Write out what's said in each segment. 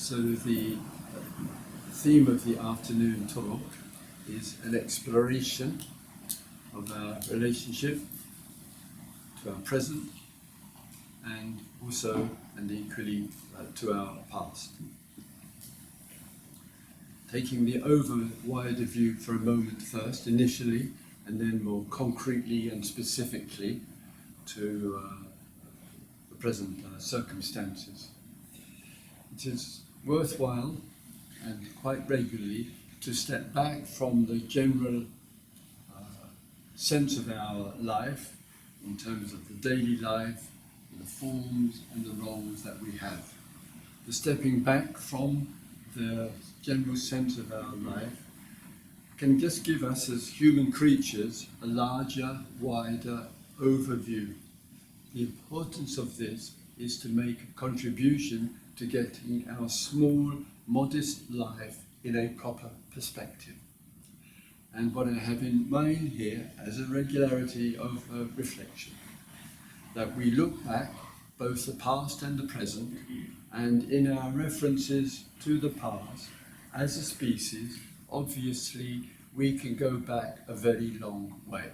So the theme of the afternoon talk is an exploration of our relationship to our present and also and equally to our past. Taking the wider view for a moment first, initially, and then more concretely and specifically to the present circumstances. It is worthwhile and quite regularly to step back from the general sense of our life in terms of the daily life, the forms and the roles that we have. The stepping back from the general sense of our life can just give us as human creatures a larger, wider overview. The importance of this is to make a contribution to getting our small, modest life in a proper perspective. And what I have in mind here as a regularity of reflection, that we look back, both the past and the present, and in our references to the past, as a species, obviously we can go back a very long way.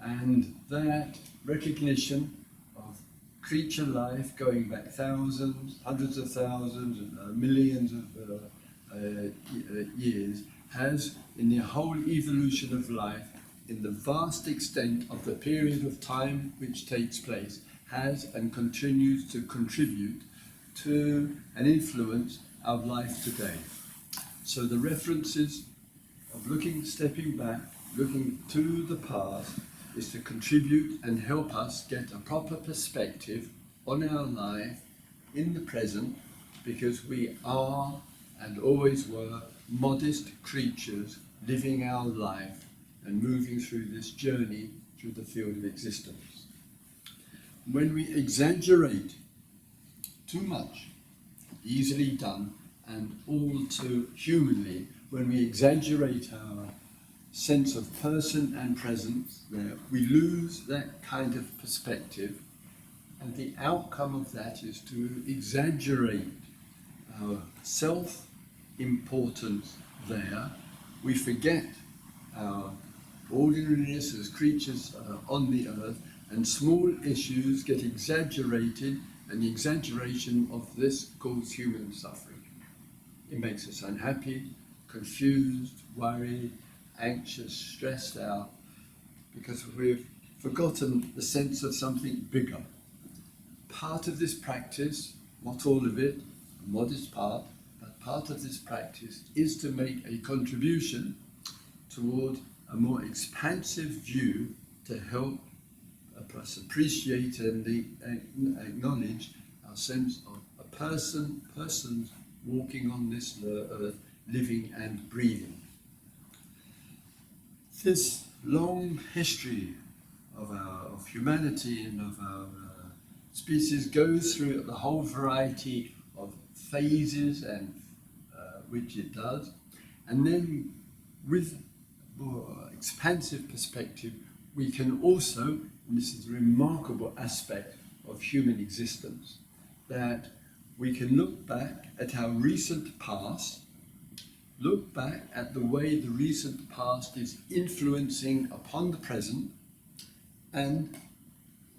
And that recognition of creature life going back thousands, hundreds of thousands, millions of years has, in the whole evolution of life, in the vast extent of the period of time which takes place, has and continues to contribute to and influence our life today. So the references of stepping back, looking to the past, is to contribute and help us get a proper perspective on our life in the present, because we are and always were modest creatures living our life and moving through this journey through the field of existence. When we exaggerate too much, easily done and all too humanly, when we exaggerate our sense of person and presence, we lose that kind of perspective, and the outcome of that is to exaggerate our self-importance there. We forget our ordinariness as creatures on the earth, and small issues get exaggerated, and the exaggeration of this causes human suffering. It makes us unhappy, confused, worried, anxious, stressed out, because we've forgotten the sense of something bigger. Part of this practice, not all of it, a modest part, but part of this practice is to make a contribution toward a more expansive view to help us appreciate and acknowledge our sense of a persons walking on this earth, living and breathing. This long history of humanity and of our species goes through the whole variety of phases and which it does, and then with more expansive perspective we can also, and this is a remarkable aspect of human existence, that we can look back at our recent past, look back at the way the recent past is influencing upon the present, and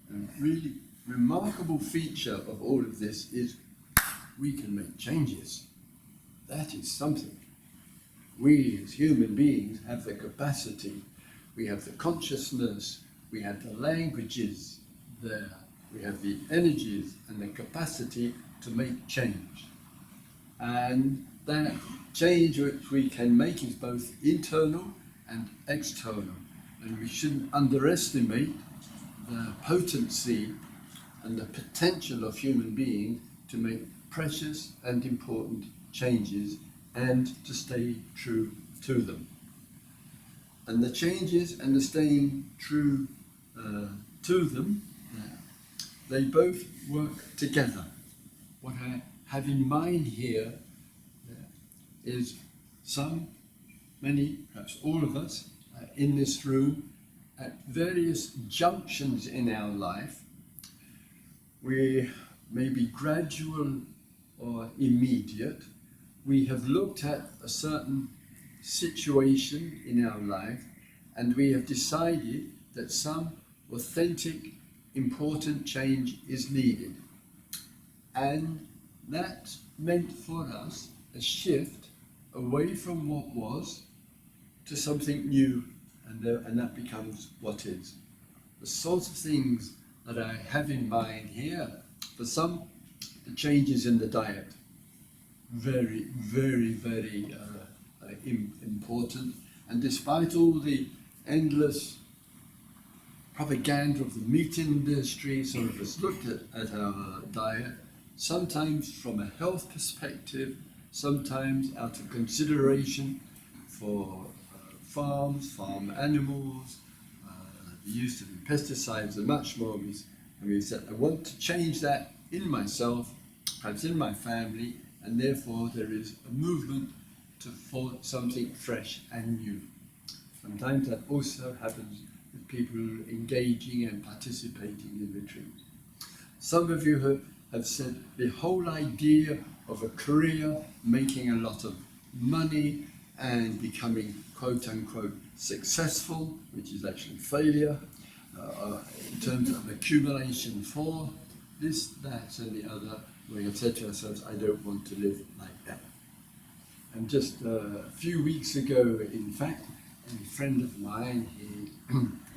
a really remarkable feature of all of this is we can make changes. That is something. We as human beings have the capacity, we have the consciousness, we have the languages there, we have the energies and the capacity to make change. And that change which we can make is both internal and external. And we shouldn't underestimate the potency and the potential of human beings to make precious and important changes and to stay true to them. And the changes and the staying true to them, they both work together. What I have in mind here is many, perhaps all of us in this room, at various junctions in our life, we may be gradual or immediate. We have looked at a certain situation in our life and we have decided that some authentic, important change is needed. And that meant for us a shift away from what was to something new, and that becomes what is. The sorts of things that I have in mind here, for some, the changes in the diet, very, very, very important. And despite all the endless propaganda of the meat industry, some of us looked at our diet, sometimes from a health perspective, sometimes out of consideration for farms, farm animals, the use of pesticides and much more. And we said, I want to change that in myself, perhaps in my family, and therefore there is a movement for something fresh and new. Sometimes that also happens with people engaging and participating in retreats. Some of you have said the whole idea of a career, making a lot of money and becoming quote-unquote successful, which is actually failure, in terms of accumulation for this, that and the other, we have said to ourselves, I don't want to live like that. And just a few weeks ago, in fact, a friend of mine,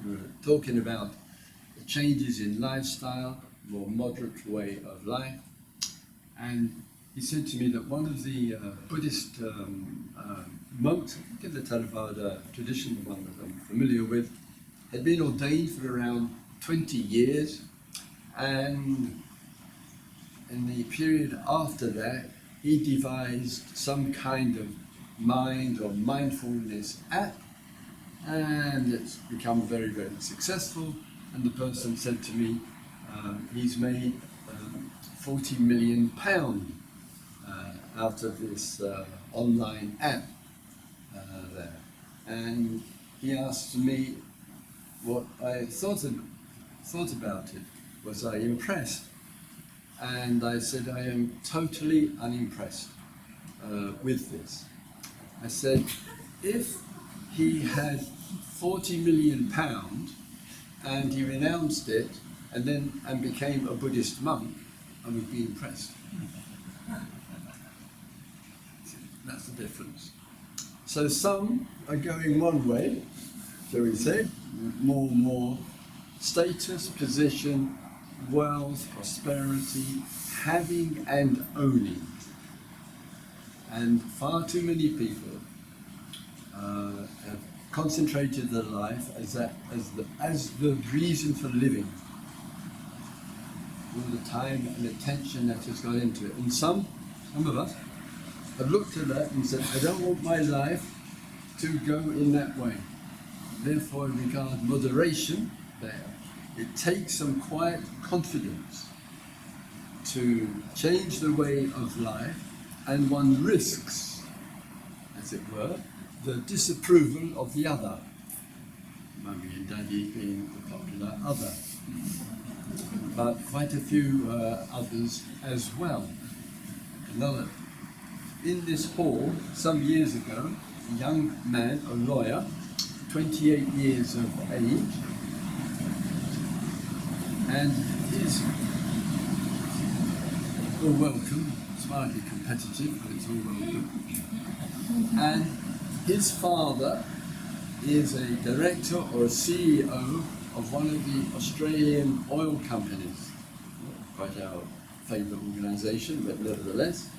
we were talking about the changes in lifestyle, more moderate way of life, and he said to me that one of the Buddhist monks in the Theravada tradition, the one that I'm familiar with, had been ordained for around 20 years, and in the period after that, he devised some kind of mind or mindfulness app, and it's become very, very successful. And the person said to me, he's made £40 million out of this online app there. And he asked me what I thought about it. Was I impressed? And I said, I am totally unimpressed with this. I said, if he had £40 million and he renounced it and became a Buddhist monk, I would be impressed. That's the difference. So some are going one way, shall we say, more and more status, position, wealth, prosperity, having and owning. And far too many people have concentrated their life as the reason for living. All the time and attention that has gone into it. And some of us have looked at that and said, I don't want my life to go in that way. Therefore, I regard moderation there. It takes some quiet confidence to change the way of life, and one risks, as it were, the disapproval of the other. Mummy and Daddy being the popular other, but quite a few others as well. Another, in this hall, some years ago, a young man, a lawyer, 28 years of age, and he's all welcome, slightly competitive, but it's all welcome. And his father is a director or a CEO of one of the Australian oil companies, quite our favourite organisation, but nevertheless.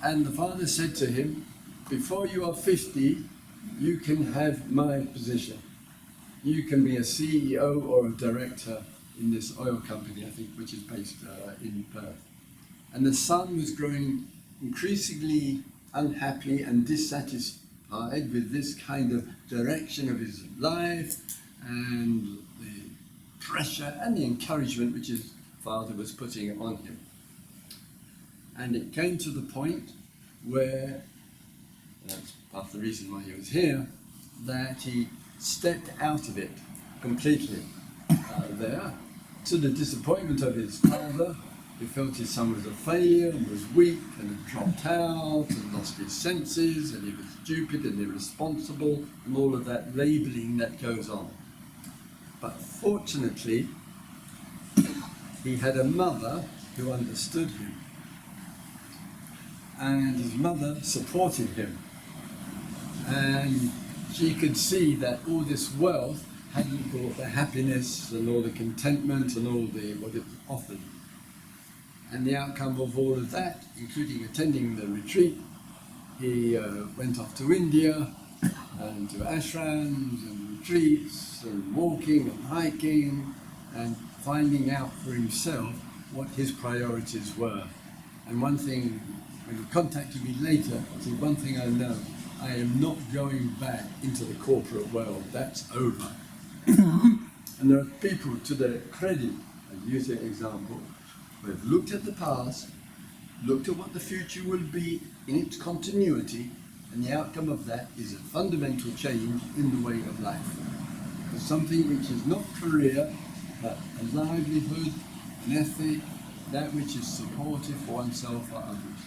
And the father said to him, before you are 50, you can have my position. You can be a CEO or a director in this oil company, I think, which is based in Perth. And the son was growing increasingly unhappy and dissatisfied with this kind of direction of his life and the pressure and the encouragement which his father was putting on him. And it came to the point where, that's part of the reason why he was here, that he stepped out of it completely there, to the disappointment of his father He felt his son was a failure and was weak and had dropped out and lost his senses and he was stupid and irresponsible and all of that labelling that goes on. But fortunately, he had a mother who understood him, and his mother supported him, and she could see that all this wealth hadn't brought the happiness and all the contentment and all the what it offered. And the outcome of all of that, including attending the retreat, he went off to India and to ashrams and retreats and walking and hiking and finding out for himself what his priorities were. And one thing, when he contacted me later, he said, one thing I know, I am not going back into the corporate world, that's over. And there are people, to their credit, I use an example, who have looked at the past, looked at what the future will be in its continuity, and the outcome of that is a fundamental change in the way of life. For something which is not career, but a livelihood, an ethic, that which is supportive for oneself or others.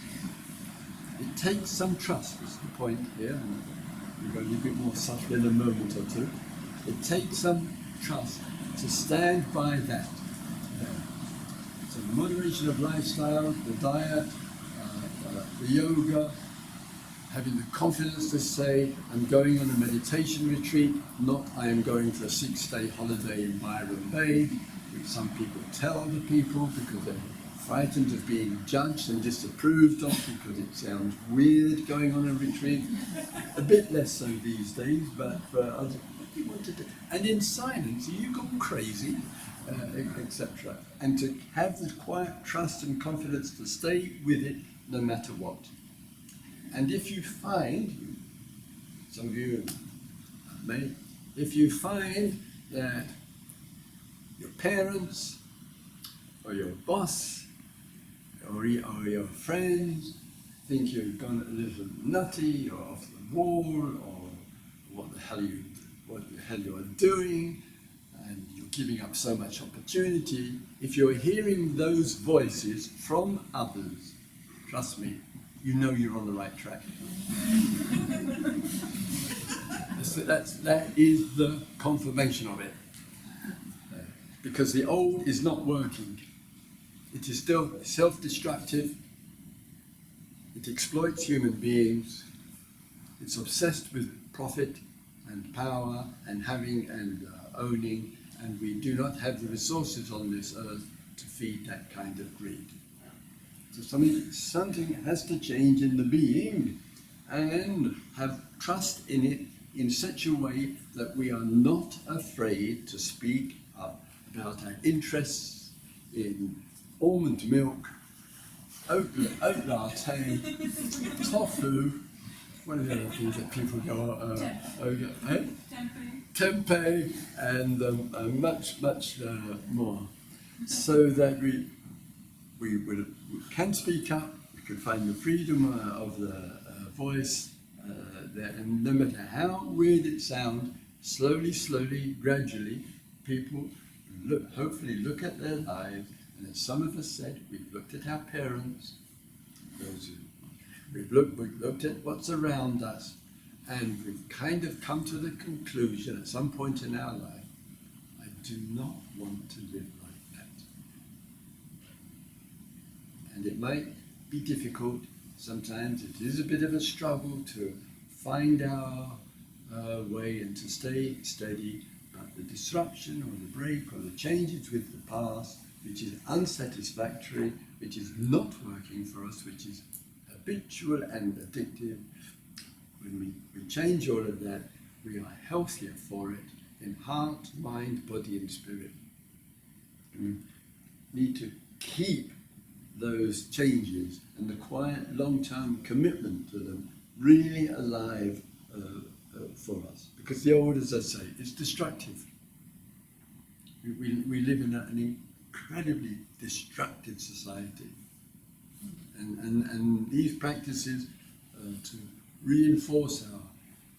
It takes some trust, is the point here, and we'll go a little bit more subtle in a moment or two. It takes some trust to stand by that. So the moderation of lifestyle, the diet, the yoga, having the confidence to say, I'm going on a meditation retreat, not I am going for a 6-day holiday in Byron Bay, which some people tell other people because they're frightened of being judged and disapproved of because it sounds weird going on a retreat. A bit less so these days, but for others, what do you want to do? And in silence, are you gone crazy? Etc. And to have the quiet trust and confidence to stay with it no matter what. And if you find, some of you may, if you find that your parents or your boss or your friends think you've gone a little nutty or off the wall or what the hell you are doing and you're giving up so much opportunity, if you're hearing those voices from others, trust me, you know you're on the right track. That is the confirmation of it. Because the old is not working. It is still self-destructive. It exploits human beings. It's obsessed with profit and power and having and owning, and we do not have the resources on this earth to feed that kind of greed. So something has to change in the being and have trust in it in such a way that we are not afraid to speak up about our interests in almond milk, oat latte, tofu, what are the other things that people go tempeh, and much more, so that we can speak up, we can find the freedom of the voice there, and no matter how weird it sounds, slowly, gradually, people hopefully look at their lives, and as some of us said, we've looked at our parents, we've looked at what's around us, and we've kind of come to the conclusion at some point in our life, I do not want to live like that. And it might be difficult, sometimes it is a bit of a struggle to find our way and to stay steady, but the disruption or the break or the changes with the past, which is unsatisfactory, which is not working for us, which is habitual and addictive, when we change all of that, we are healthier for it in heart, mind, body and spirit. We need to keep those changes and the quiet long-term commitment to them really alive for us. Because the old, as I say, is destructive. We live in an incredibly destructive society. And these practices to reinforce our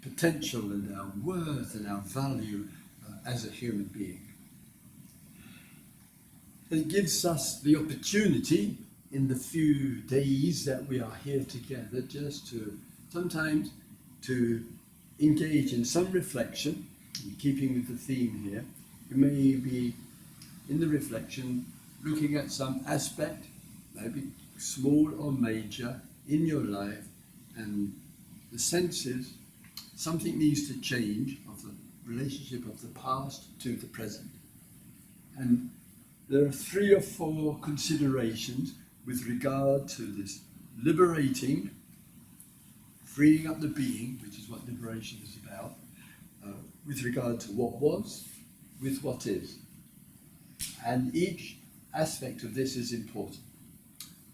potential and our worth and our value as a human being. it gives us the opportunity in the few days that we are here together just to sometimes to engage in some reflection, in keeping with the theme here. You may be in the reflection looking at some aspect, maybe small or major, in your life, and the sense is something needs to change of the relationship of the past to the present. And there are 3 or 4 considerations with regard to this liberating, freeing up the being, which is what liberation is about, with regard to what was, with what is. And each aspect of this is important.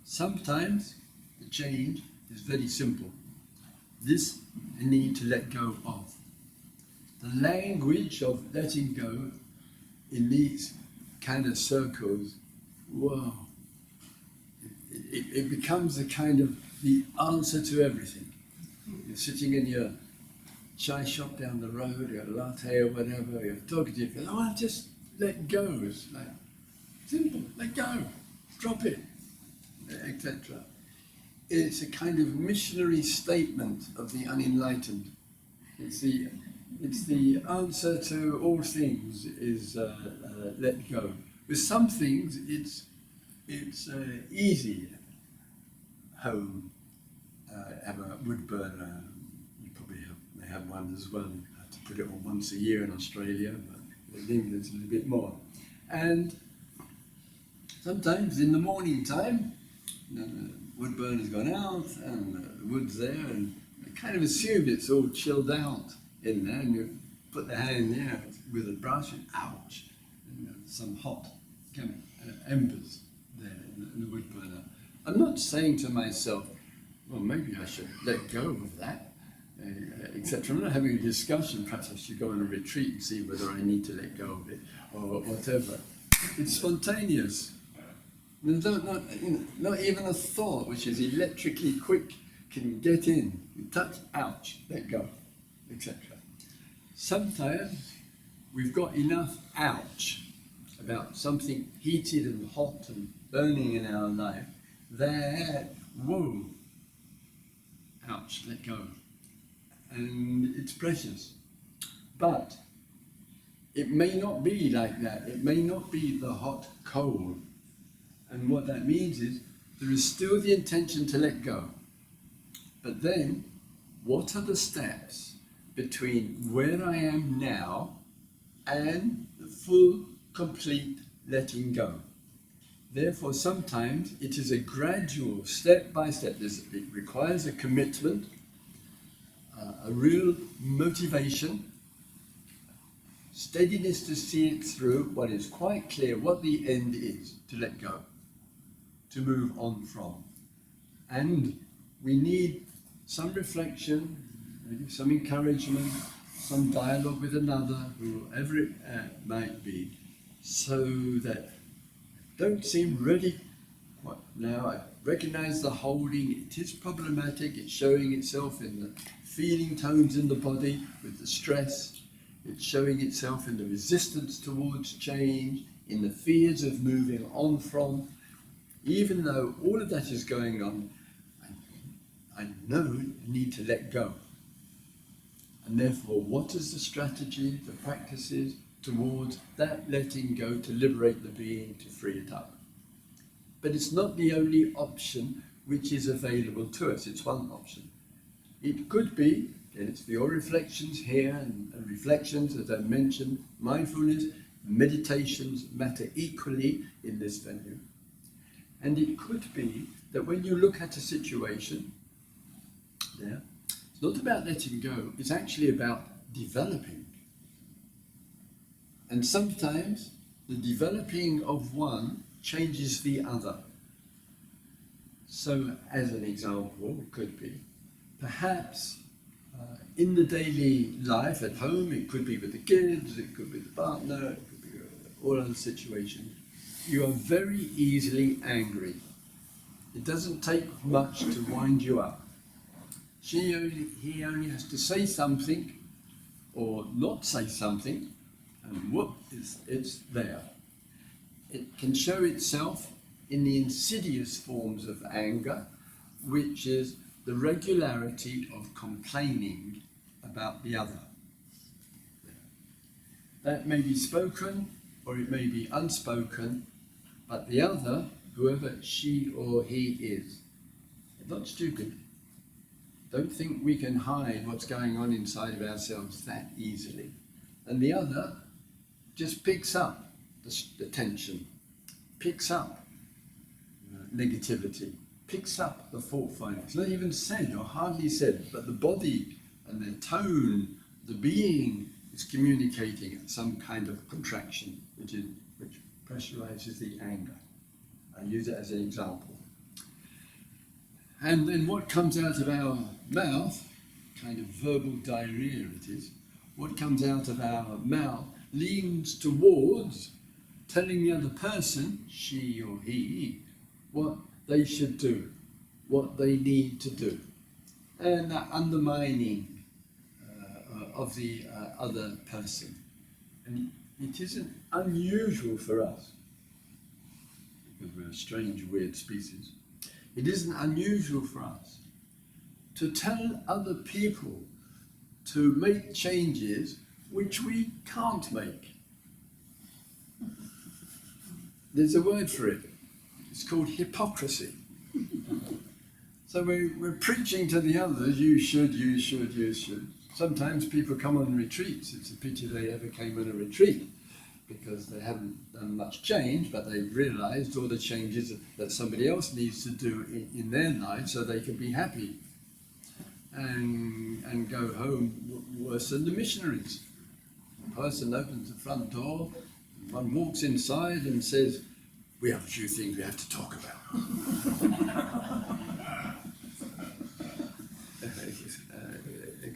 Sometimes the change is very simple. This I need to let go of. The language of letting go in these kind of circles, whoa, it becomes a kind of the answer to everything. You're sitting in your chai shop down the road, your latte or whatever, you're talking to your friend, oh, I'll just let go. It's like, simple, let go, drop it, etc. It's a kind of missionary statement of the unenlightened. It's the answer to all things is let go. With some things, it's easy. Home, have a wood burner. You probably may have one as well. You have to put it on once a year in Australia, but in England it's a little bit more. And sometimes in the morning time, the wood burner's gone out and the wood's there, and you kind of assume it's all chilled out in there, and you put the hand there with a brush and ouch, and some hot embers there in the wood burner. I'm not saying to myself, well, maybe I should let go of that, etc. I'm not having a discussion. Perhaps I should go on a retreat and see whether I need to let go of it or whatever. It's spontaneous. There's not even a thought which is electrically quick can get in. You touch, ouch, let go, etc. Sometimes we've got enough ouch about something heated and hot and burning in our life that, whoa, ouch, let go. And it's precious. But it may not be like that. It may not be the hot coal. And what that means is there is still the intention to let go. But then, what are the steps between where I am now and the full, complete letting go? Therefore, sometimes it is a gradual, step by step. It requires a commitment, a real motivation, steadiness to see it through, what is quite clear, what the end is, to let go, to move on from. And we need some reflection, maybe some encouragement, some dialogue with another, whoever it might be, so that don't seem ready. What, now I recognize the holding, it is problematic, it's showing itself in the feeling tones in the body with the stress, it's showing itself in the resistance towards change, in the fears of moving on from. Even though all of that is going on, I know I need to let go. And therefore, what is the strategy, the practices towards that letting go to liberate the being, to free it up? But it's not the only option which is available to us. It's one option. It could be, and it's for your reflections here and reflections, as I mentioned, mindfulness, meditations matter equally in this venue. And it could be that when you look at a situation, it's not about letting go, it's actually about developing. And sometimes the developing of one changes the other. So, as an example, it could be, perhaps in the daily life at home, it could be with the kids, it could be the partner, it could be all other situations. You are very easily angry. It doesn't take much to wind you up. He only has to say something or not say something, and whoop, it's there. can show itself in the insidious forms of anger, which is the regularity of complaining about the other. That may be spoken or it may be unspoken, but the other, whoever she or he is not stupid. Don't think we can hide what's going on inside of ourselves that easily. And the other just picks up the tension, picks up negativity, picks up the fault finding. It's not even said or hardly said, but the body and the tone, the being is communicating some kind of contraction, which pressurizes the anger. I use it as an example. And then what comes out of our mouth, kind of verbal diarrhea it is, what comes out of our mouth leans towards telling the other person, she or he, what they should do, what they need to do. And that undermining of the other person. And it isn't unusual for us, because we're a strange, weird species, it isn't unusual for us to tell other people to make changes which we can't make. There's a word for it. It's called hypocrisy. So we're preaching to the others, you should, you should, you should. Sometimes people come on retreats. It's a pity they ever came on a retreat, because they haven't done much change, but they've realized all the changes that somebody else needs to do in their life so they can be happy and go home worse than the missionaries. A person opens the front door, one walks inside and says, we have a few things we have to talk about.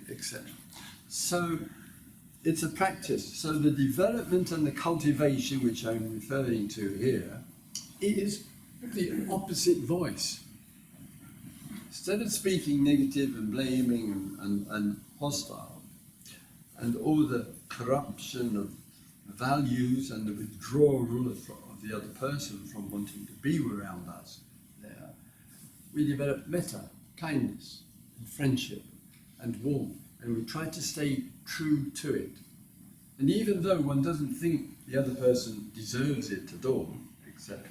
Etc. So it's a practice. So the development and the cultivation, which I'm referring to here, is the opposite voice. Instead of speaking negative and blaming and hostile, and all the corruption of values and the withdrawal of the other person from wanting to be around us there, we develop metta, kindness, and friendship, and warmth, and we try to stay true to it. And even though one doesn't think the other person deserves it at all, etc.,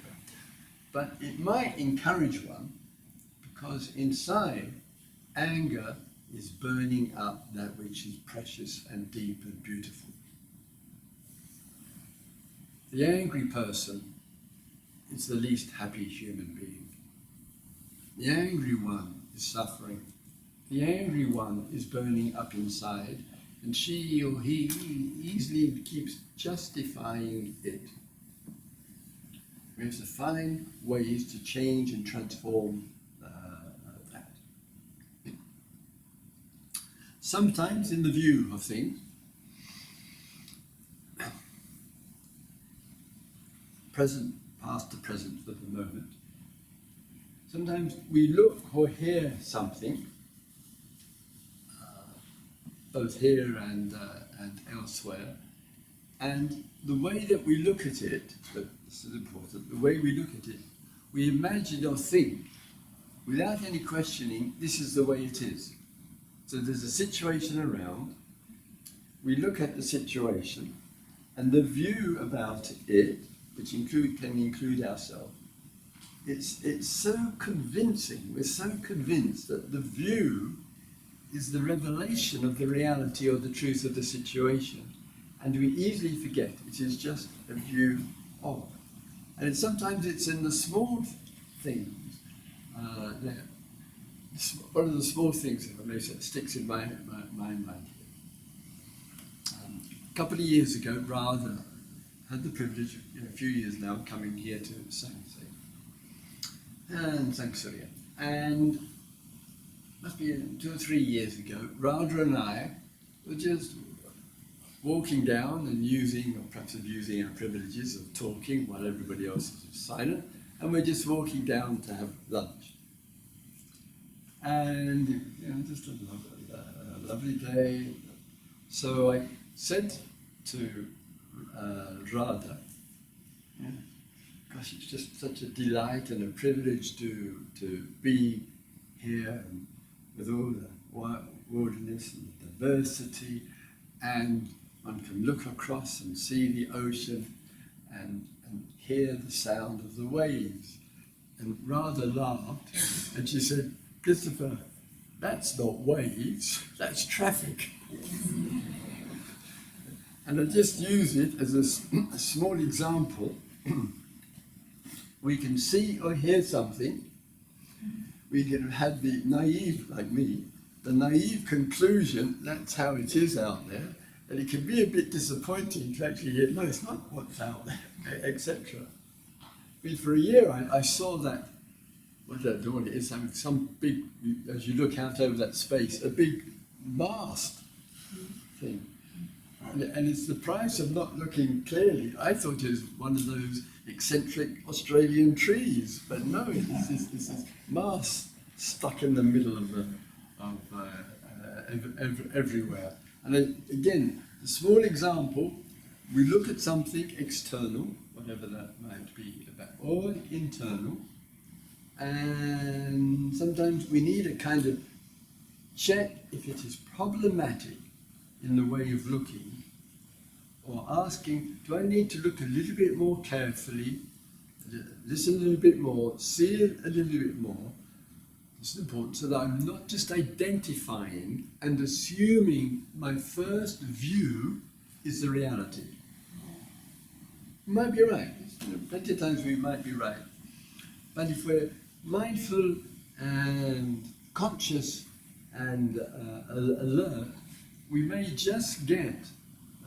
but it might encourage one, because inside, anger is burning up that which is precious and deep and beautiful. The angry person is the least happy human being. The angry one is suffering. The angry one is burning up inside, and she or he easily keeps justifying it. We have to find ways to change and transform that. Sometimes in the view of things, present, past to present for the moment, sometimes we look or hear something, both here and elsewhere, and the way that we look at it, this is important, the way we look at it, we imagine or think, without any questioning, this is the way it is. So there's a situation around, we look at the situation, and the view about it, which can include ourselves, it's so convincing, we're so convinced that the view is the revelation of the reality or the truth of the situation, and we easily forget it is just a view of. And sometimes it's in the small things. One of the small things, if I may say, sticks in my mind here. A couple of years ago, Radha had the privilege of, a few years now, coming here to Sangsay and Sangsurya. And must be 2 or 3 years ago, Radha and I were just walking down and using, or perhaps abusing our privileges of talking while everybody else is silent, and we're just walking down to have lunch. And just a lovely day. So I said to Radha, gosh, it's just such a delight and a privilege to be here and with all the wilderness and the diversity, and one can look across and see the ocean and hear the sound of the waves. And Radha laughed and she said, "Christopher, that's not waves, that's traffic." And I just use it as a small example. We can see or hear something. We can have the naive, like me, the naive conclusion, that's how it is out there. And it can be a bit disappointing to actually hear, no, it's not what's out there, etc. But for a year, I saw that, what they're doing is some big, as you look out over that space, a big mast thing. And it's the price of not looking clearly. I thought it was one of those eccentric Australian trees, but no, it's this mast stuck in the middle of everywhere. And then, again, a small example, we look at something external, whatever that might be about, or internal, and sometimes we need a kind of check if it is problematic in the way of looking, or asking, do I need to look a little bit more carefully, listen a little bit more, see it a little bit more. It's important so that I'm not just identifying and assuming my first view is the reality. You might be right. Plenty of times we might be right. But if we're mindful and conscious and alert, we may just get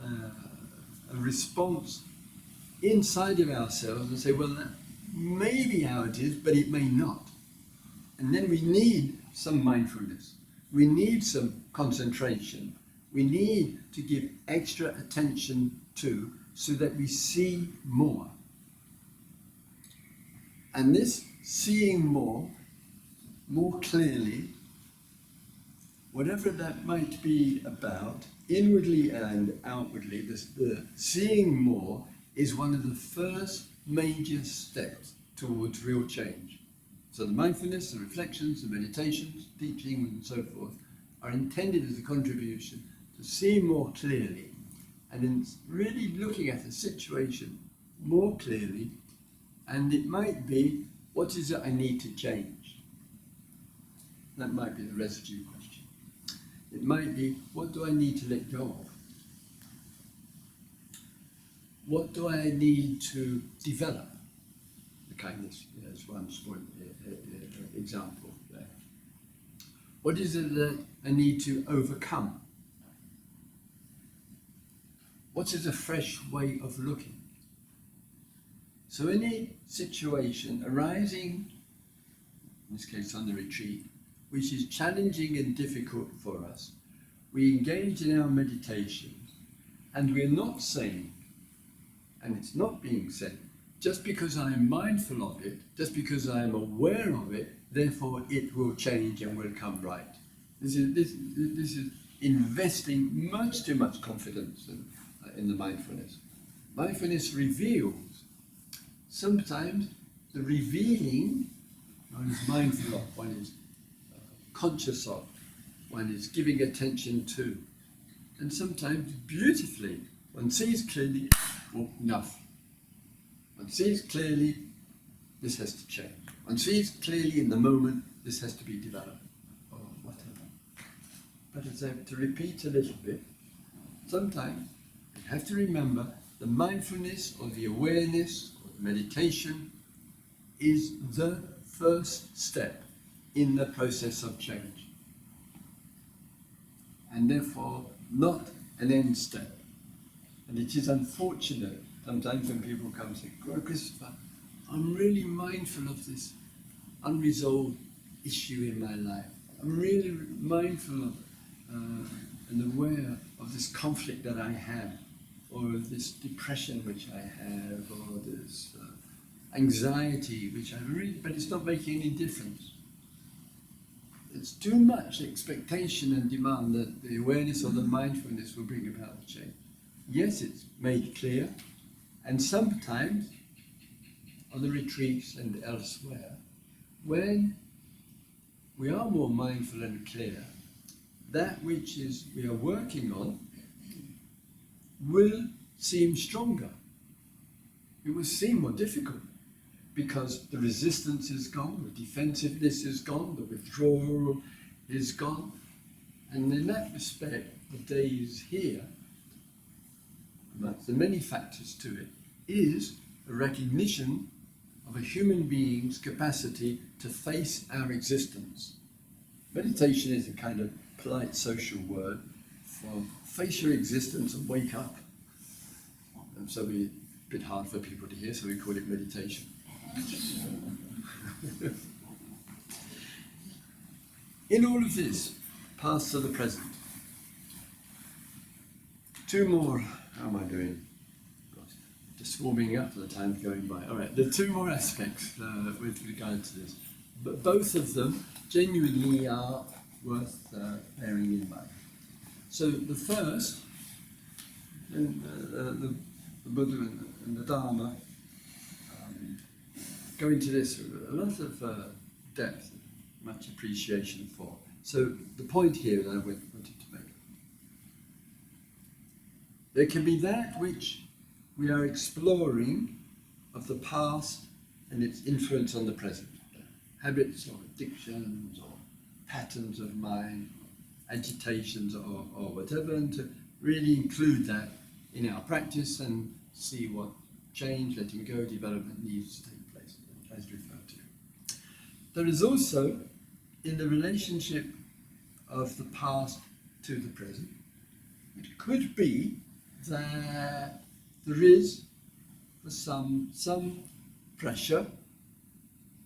a response inside of ourselves and say, well, that may be how it is, but it may not. And then we need some mindfulness. We need some concentration. We need to give extra attention to, so that we see more. And this seeing more clearly, whatever that might be about, inwardly and outwardly, the seeing more is one of the first major steps towards real change. So the mindfulness, the reflections, the meditations, teaching and so forth are intended as a contribution to see more clearly, and in really looking at a situation more clearly. And it might be, what is it I need to change? That might be the residue question. It might be, what do I need to let go of? What do I need to develop? The kindness is one small example there. What is it that I need to overcome? What is a fresh way of looking? So any situation arising, in this case on the retreat, which is challenging and difficult for us, we engage in our meditations, and we're not saying, and it's not being said, just because I am mindful of it, just because I am aware of it, therefore it will change and will come right. This is investing much too much confidence in the mindfulness. Mindfulness reveals. Sometimes the revealing, one is mindful of, one is conscious of, one is giving attention to. And sometimes beautifully, one sees clearly, well, enough. One sees clearly, this has to change. One sees clearly in the moment, this has to be developed, or whatever. But as I have to repeat a little bit, sometimes you have to remember the mindfulness or the awareness or the meditation is the first step in the process of change, and therefore not an end step. And it is unfortunate sometimes when people come and say, Christopher, I'm really mindful of this unresolved issue in my life. I'm really mindful of and aware of this conflict that I have, or this depression which I have, or this anxiety which I really, but it's not making any difference. It's too much expectation and demand that the awareness or the mindfulness will bring about the change. Yes, it's made clear, and sometimes on the retreats and elsewhere, when we are more mindful and clear, that which is we are working on will seem stronger. It will seem more difficult because the resistance is gone, the defensiveness is gone, the withdrawal is gone. And in that respect, the days here, amongst the many factors to it, is a recognition of a human being's capacity to face our existence. Meditation is a kind of polite social word for face your existence and wake up. And so it's a bit hard for people to hear, so we call it meditation. In all of this, past to the present. Two more, how am I doing? Just warming up, the time's going by. All right, there are two more aspects with regard to this, but both of them genuinely are worth bearing in mind. So the first, the Buddha and the Dharma go into this with a lot of depth, much appreciation for. So the point here that I wanted to make, there can be that which we are exploring of the past and its influence on the present. Habits or addictions or patterns of mind, agitations or whatever, and to really include that in our practice and see what change, letting go, development needs to take place, as referred to. There is also, in the relationship of the past to the present, it could be that there is for some pressure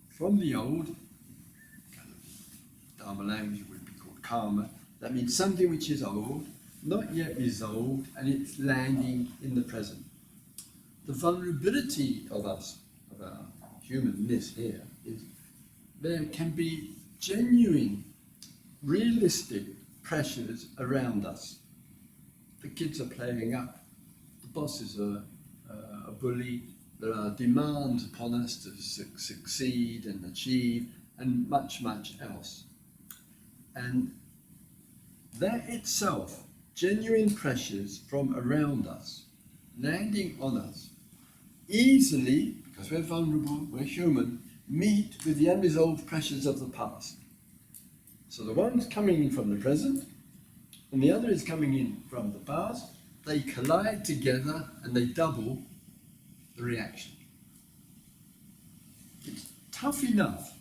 from the old, kind of Dharma language would be called karma. That means something which is old, not yet resolved, and it's landing in the present. The vulnerability of us, of our humanness here, is there can be genuine, realistic pressures around us. The kids are playing up, the bosses are a bully, there are demands upon us to succeed and achieve, and much, much else. And that itself, genuine pressures from around us, landing on us, easily, because we're vulnerable, we're human, meet with the unresolved pressures of the past. So the one's coming in from the present, and the other is coming in from the past. They collide together and they double the reaction. It's tough enough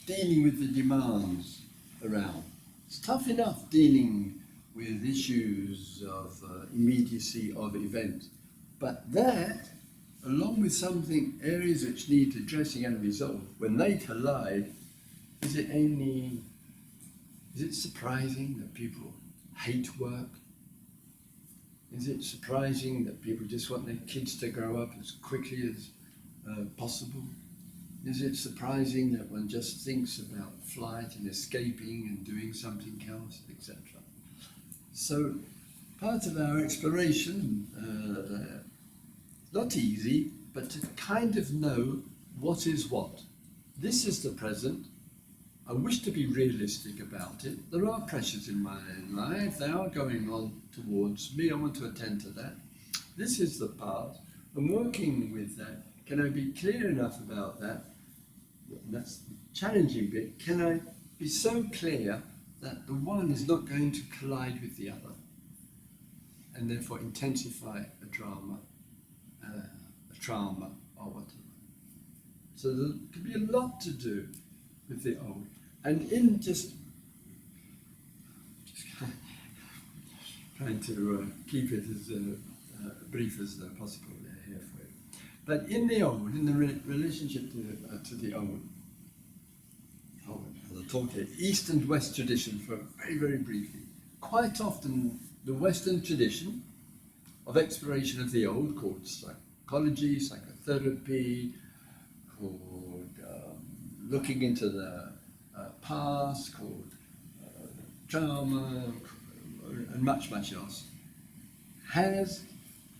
dealing with the demands around. It's tough enough dealing with issues of immediacy of events. But that, along with something, areas which need addressing and resolved, when they collide, is it surprising that people hate work? Is it surprising that people just want their kids to grow up as quickly as possible? Is it surprising that one just thinks about flight and escaping and doing something else, etc.? So part of our exploration, not easy, but to kind of know what is what. This is the present. I wish to be realistic about it. There are pressures in my life. They are going on towards me. I want to attend to that. This is the past. I'm working with that. Can I be clear enough about that? That's the challenging bit. Can I be so clear that the one is not going to collide with the other and therefore intensify a trauma or whatever? So there could be a lot to do with the old. And in just trying to keep it as brief as possible here for you. But in the old, in the relationship to the old, as I talk here, East and West tradition, for very, very briefly, quite often the Western tradition of exploration of the old, called psychology, psychotherapy, called looking into the past, called trauma, and much, much else, has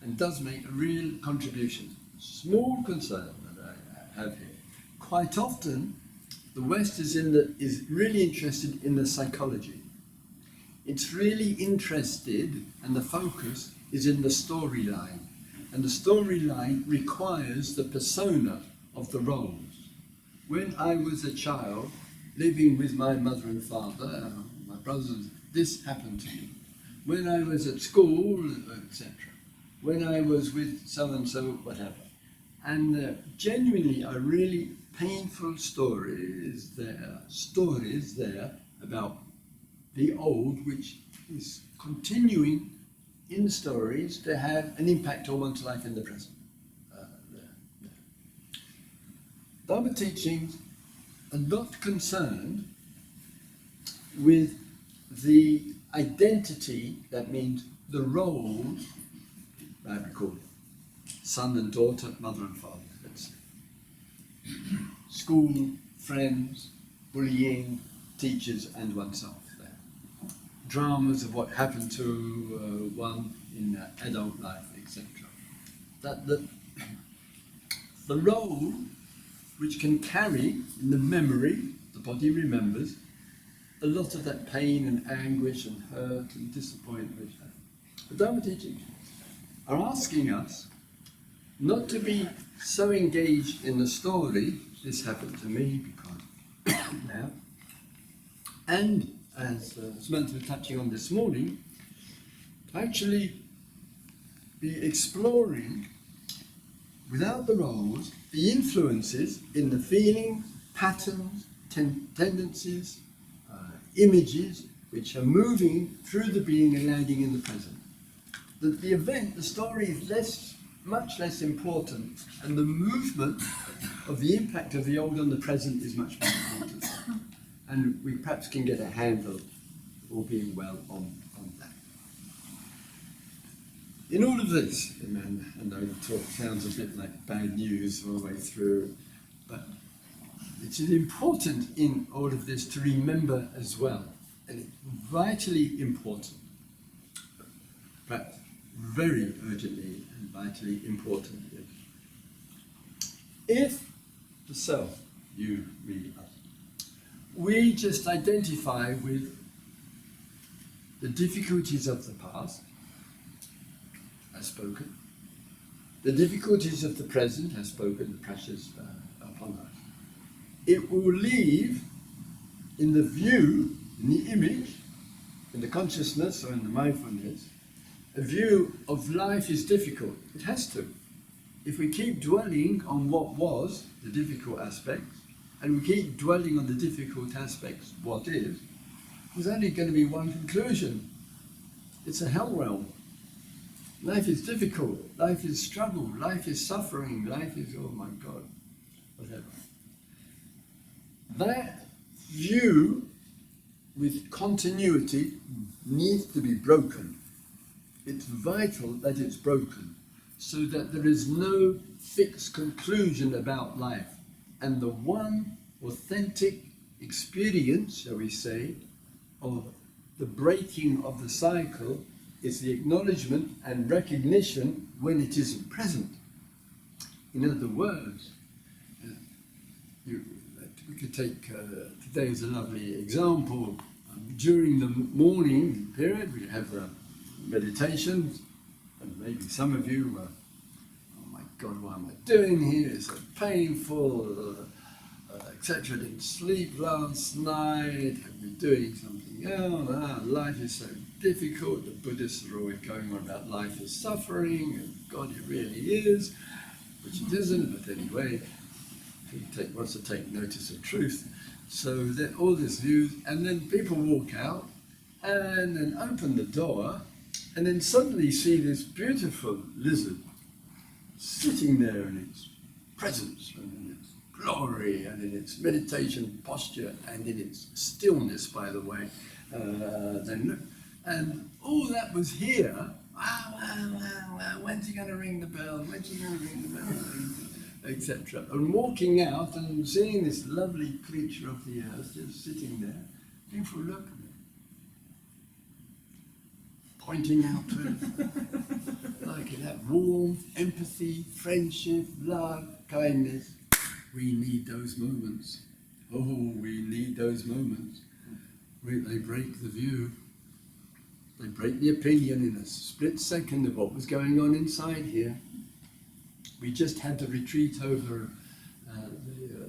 and does make a real contribution. Small concern that I have here. Quite often, the West is really interested in the psychology. It's really interested, and the focus is in the storyline. And the storyline requires the persona of the roles. When I was a child, living with my mother and father, my brothers, this happened to me. When I was at school, etc. When I was with so-and-so, whatever. And genuinely are really painful stories there about the old, which is continuing in stories to have an impact on one's life in the present. Dharma teachings are not concerned with the identity, that means the roles, I recall it, son and daughter, mother and father, let's say. School, friends, bullying, teachers, and oneself there. Dramas of what happened to one in adult life, etc. That the role which can carry in the memory, the body remembers, a lot of that pain and anguish and hurt and disappointment. The Dharma teachings are asking us not to be so engaged in the story, this happened to me because now, and as Samantha was touching on this morning, to actually be exploring, without the roles, the influences in the feeling, patterns, tendencies, images which are moving through the being and landing in the present. The event, the story is much less important, and the movement of the impact of the old on the present is much more important. And we perhaps can get a handle, all being well, on that. In all of this, and I know the talk sounds a bit like bad news all the way through, but it is important in all of this to remember as well, and it's vitally important, perhaps very urgently and vitally important, if the self, you, me, us, we just identify with the difficulties of the past, as spoken, the difficulties of the present, as spoken, the pressures upon us, it will leave in the view, in the image, in the consciousness or in the mindfulness, a view of life is difficult. It has to. If we keep dwelling on what was, the difficult aspects, and we keep dwelling on the difficult aspects, what is, there's only going to be one conclusion. It's a hell realm. Life is difficult, life is struggle, life is suffering, life is, oh my God, whatever. That view with continuity needs to be broken. It's vital that it's broken, so that there is no fixed conclusion about life. And the one authentic experience, shall we say, of the breaking of the cycle is the acknowledgement and recognition when it isn't present. In other words, we could take today as a lovely example. During the morning period, we have meditations, and maybe some of you oh my God, what am I doing here? It's so painful, etc. Didn't sleep last night, I've been doing something else, life is so difficult. The Buddhists are always going on about life is suffering, and God, it really is, which it isn't, but anyway, he wants to take notice of truth. So all this view, and then people walk out and then open the door, and then suddenly see this beautiful lizard sitting there in its presence and in its glory and in its meditation posture and in its stillness, by the way. And all that was here. When's he going to ring the bell? When's he going to ring the bell? Etc. And walking out and seeing this lovely creature of the earth just sitting there, people look at me, pointing out to it, like that warmth, empathy, friendship, love, kindness. we need those moments. Oh, we need those moments. They break the view. They break the opinion in a split second of what was going on inside here. We just had the retreat over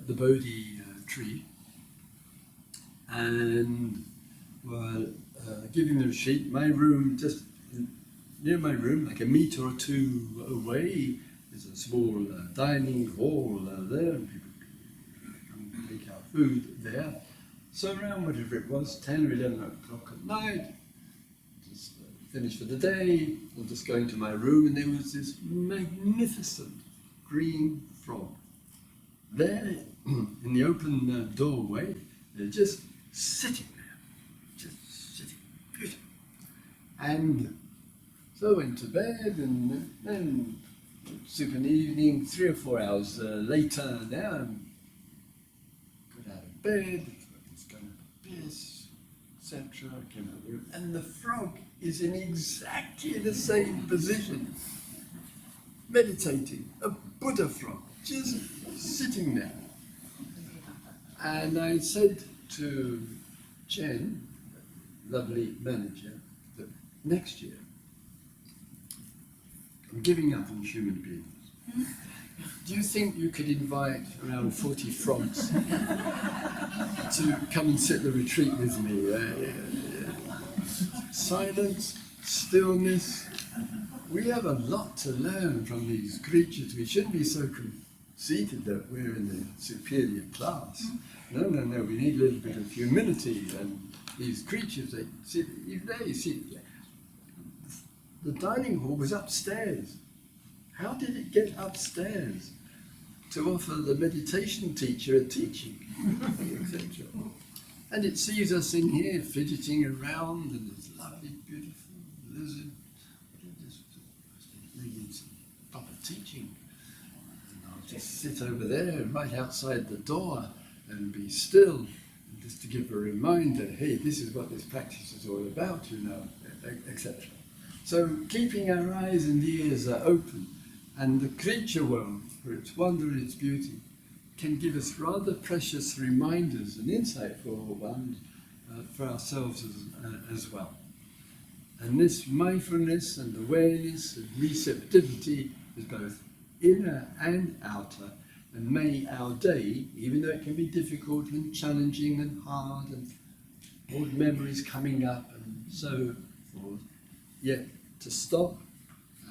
the Bodhi tree, and were giving the retreat. My room, just near my room, like a metre or two away, is a small dining hall there, and people come take out food there. So around whatever it was, 10 or 11 o'clock at night, just finished for the day, and just going to my room, and there was this magnificent green frog. There, in the open doorway, they're just sitting there, just sitting, beautiful. And so I went to bed, and then super in the evening, 3 or 4 hours later, now I'm got out of bed, was going to piss, etc. I came out of the room, and the frog is in exactly the same position, meditating, a Buddha frog, just sitting there. And I said to Jen, lovely manager, that next year I'm giving up on human beings. Do you think you could invite around 40 frogs to come and sit the retreat with me? Silence, stillness. We have a lot to learn from these creatures. We shouldn't be so conceited that we're in the superior class. No, we need a little bit of humility. And these creatures, they sit, even there you see, the dining hall was upstairs. How did it get upstairs to offer the meditation teacher a teaching, etc.? And it sees us in here fidgeting around, and this lovely, beautiful lizard. They need some proper teaching. And I'll just sit over there, right outside the door, and be still, and just to give a reminder, hey, this is what this practice is all about, you know, etc. So keeping our eyes and ears open, and the creature world, for its wonder and its beauty, can give us rather precious reminders and insightful ones for ourselves as well. And this mindfulness and awareness and receptivity is both inner and outer, and may our day, even though it can be difficult and challenging and hard and old memories coming up and so forth, yet to stop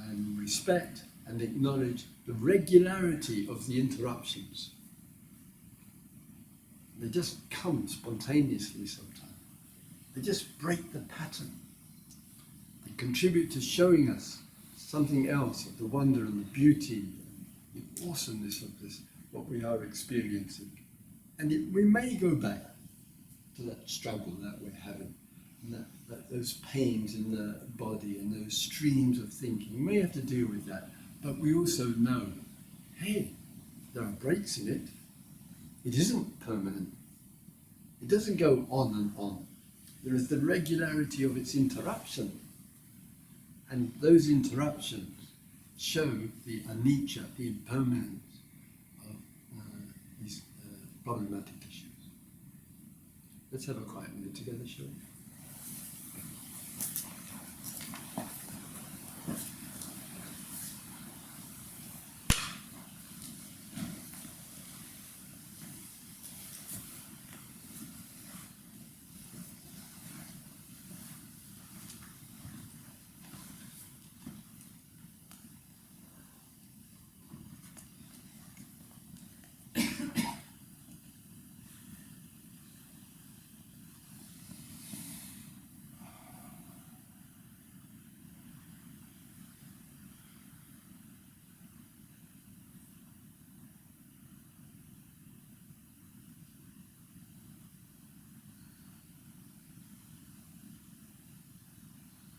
and respect and acknowledge the regularity of the interruptions. They just come spontaneously sometimes. They just break the pattern. They contribute to showing us something else of the wonder and the beauty and the awesomeness of this, what we are experiencing. And we may go back to that struggle that we're having, and those pains in the body and those streams of thinking. We may have to deal with that, but we also know, hey, there are breaks in it. It isn't permanent. It doesn't go on and on. There is the regularity of its interruption. And those interruptions show the anicca, the impermanence of these problematic issues. Let's have a quiet minute together, shall we?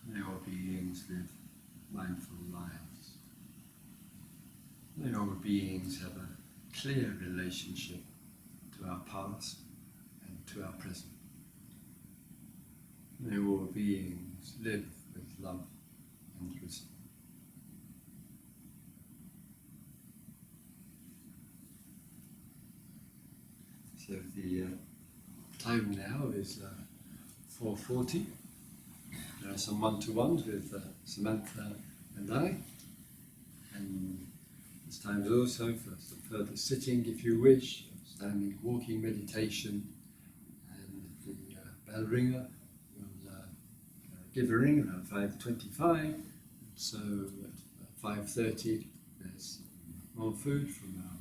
May all beings live mindful lives. May all beings have a clear relationship to our past and to our present. May all beings live with love and wisdom. So the time now is 4:40. There are some one-to-ones with Samantha and I. And this time is also for some further sitting if you wish, standing, walking meditation. And the bell ringer will give a ring around 5:25. So at 5:30 there's more food from our